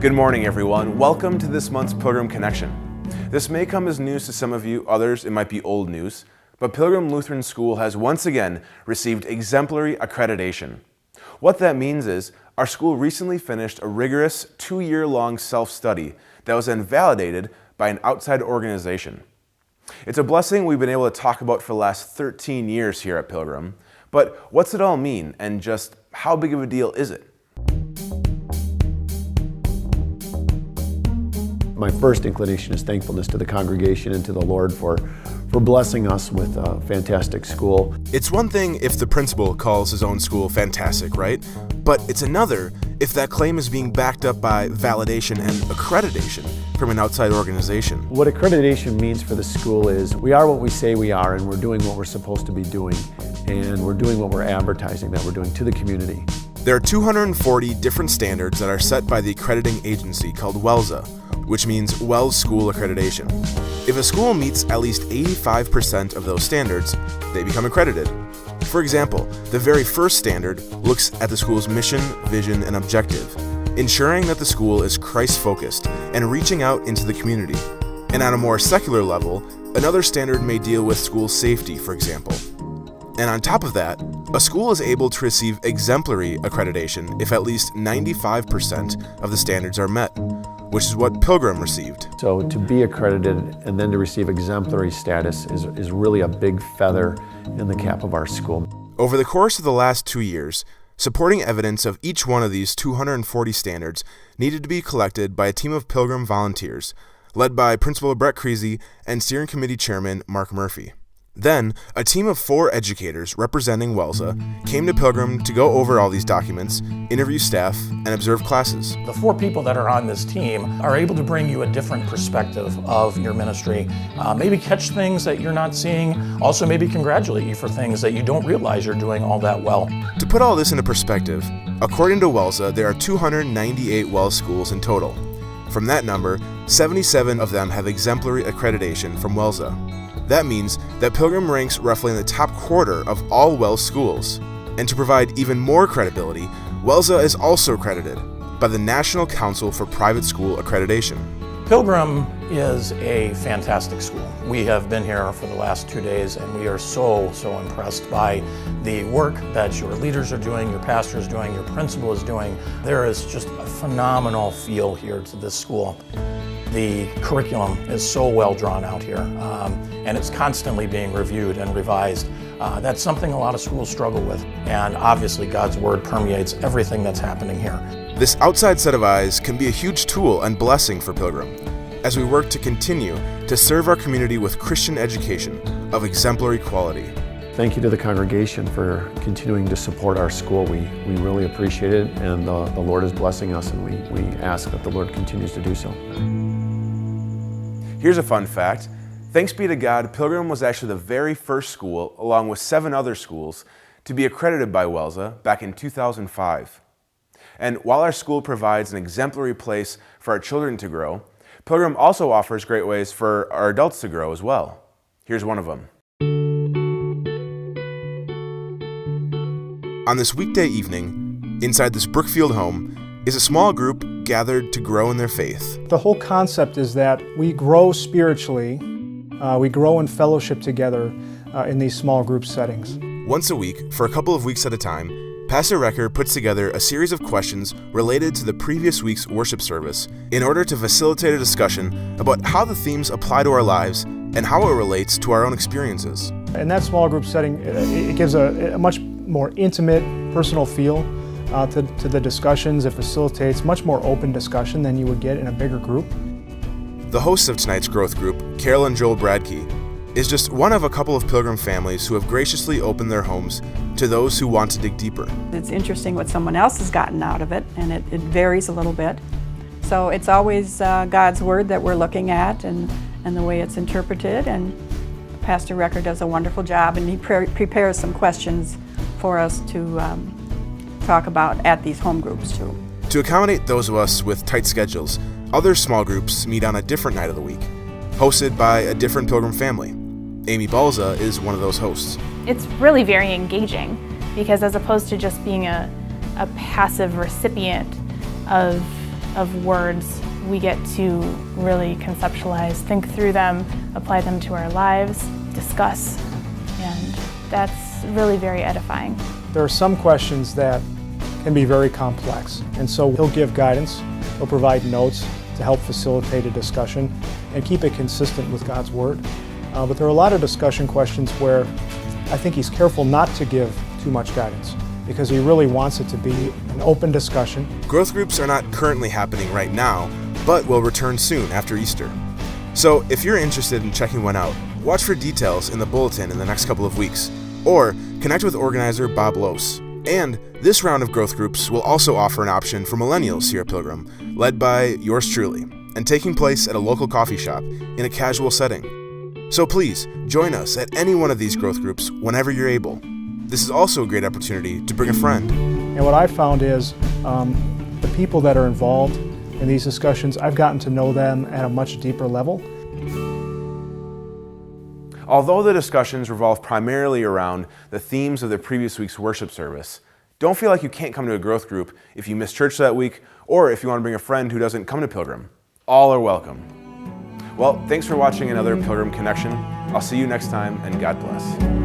Good morning, everyone. Welcome to this month's Pilgrim Connection. This may come as news to some of you, others it might be old news, but Pilgrim Lutheran School has once again received exemplary accreditation. What that means is our school recently finished a rigorous 2-year-long self-study that was then validated by an outside organization. It's a blessing we've been able to talk about for the last 13 years here at Pilgrim, but what's it all mean and just how big of a deal is it? My first inclination is thankfulness to the congregation and to the Lord for blessing us with a fantastic school. It's one thing if the principal calls his own school fantastic, right? But it's another if that claim is being backed up by validation and accreditation from an outside organization. What accreditation means for the school is we are what we say we are, and we're doing what we're supposed to be doing, and we're doing what we're advertising that we're doing to the community. There are 240 different standards that are set by the accrediting agency called WELSA, which means Wells School Accreditation. If a school meets at least 85% of those standards, they become accredited. For example, the very first standard looks at the school's mission, vision, and objective, ensuring that the school is Christ-focused and reaching out into the community. And on a more secular level, another standard may deal with school safety, for example. And on top of that, a school is able to receive exemplary accreditation if at least 95% of the standards are met, which is what Pilgrim received. So to be accredited and then to receive exemplary status is really a big feather in the cap of our school. Over the course of the last 2 years, supporting evidence of each one of these 240 standards needed to be collected by a team of Pilgrim volunteers, led by Principal Brett Creasy and Steering Committee Chairman Mark Murphy. Then, a team of 4 educators representing WELSA came to Pilgrim to go over all these documents, interview staff, and observe classes. The 4 people that are on this team are able to bring you a different perspective of your ministry, maybe catch things that you're not seeing, also maybe congratulate you for things that you don't realize you're doing all that well. To put all this into perspective, according to WELSA, there are 298 WELS schools in total. From that number, 77 of them have exemplary accreditation from WELSA. That means that Pilgrim ranks roughly in the top quarter of all WELS schools. And to provide even more credibility, WELSA is also accredited by the National Council for Private School Accreditation. Pilgrim is a fantastic school. We have been here for the last 2 days and we are so impressed by the work that your leaders are doing, your pastor is doing, your principal is doing. There is just a phenomenal feel here to this school. The curriculum is so well drawn out here, and it's constantly being reviewed and revised. That's something a lot of schools struggle with, and obviously God's Word permeates everything that's happening here. This outside set of eyes can be a huge tool and blessing for Pilgrim as we work to continue to serve our community with Christian education of exemplary quality. Thank you to the congregation for continuing to support our school. We really appreciate it, and the Lord is blessing us, and we ask that the Lord continues to do so. Here's a fun fact. Thanks be to God, Pilgrim was actually the very first school, along with 7 other schools, to be accredited by WELSA back in 2005. And while our school provides an exemplary place for our children to grow, Pilgrim also offers great ways for our adults to grow as well. Here's one of them. On this weekday evening, inside this Brookfield home, is a small group gathered to grow in their faith. The whole concept is that we grow spiritually, we grow in fellowship together in these small group settings. Once a week, for a couple of weeks at a time, Pastor Recker puts together a series of questions related to the previous week's worship service in order to facilitate a discussion about how the themes apply to our lives and how it relates to our own experiences. In that small group setting, it gives a much more intimate, personal feel to the discussions. It facilitates much more open discussion than you would get in a bigger group. The hosts of tonight's growth group, Carol and Joel Bradkey, is just one of a couple of Pilgrim families who have graciously opened their homes to those who want to dig deeper. It's interesting what someone else has gotten out of it, and it varies a little bit. So it's always God's Word that we're looking at and the way it's interpreted, and Pastor Recker does a wonderful job, and he prepares some questions for us to talk about at these home groups too. To accommodate those of us with tight schedules, other small groups meet on a different night of the week, hosted by a different Pilgrim family. Amy Balza is one of those hosts. It's really very engaging because as opposed to just being a passive recipient of of words we get to really conceptualize, think through them, apply them to our lives, discuss, and that's really very edifying. There are some questions that can be very complex, and so he'll give guidance, he'll provide notes to help facilitate a discussion and keep it consistent with God's Word. But there are a lot of discussion questions where I think he's careful not to give too much guidance because he really wants it to be an open discussion. Growth groups are not currently happening right now, but will return soon after Easter. So if you're interested in checking one out, watch for details in the bulletin in the next couple of weeks, or connect with organizer Bob Lose. And this round of growth groups will also offer an option for millennials here at Pilgrim, led by yours truly, and taking place at a local coffee shop in a casual setting. So please, join us at any one of these growth groups whenever you're able. This is also a great opportunity to bring a friend. And what I've found is the people that are involved in these discussions, I've gotten to know them at a much deeper level. Although the discussions revolve primarily around the themes of the previous week's worship service, don't feel like you can't come to a growth group if you missed church that week or if you want to bring a friend who doesn't come to Pilgrim. All are welcome. Well, thanks for watching another Pilgrim Connection. I'll see you next time, and God bless.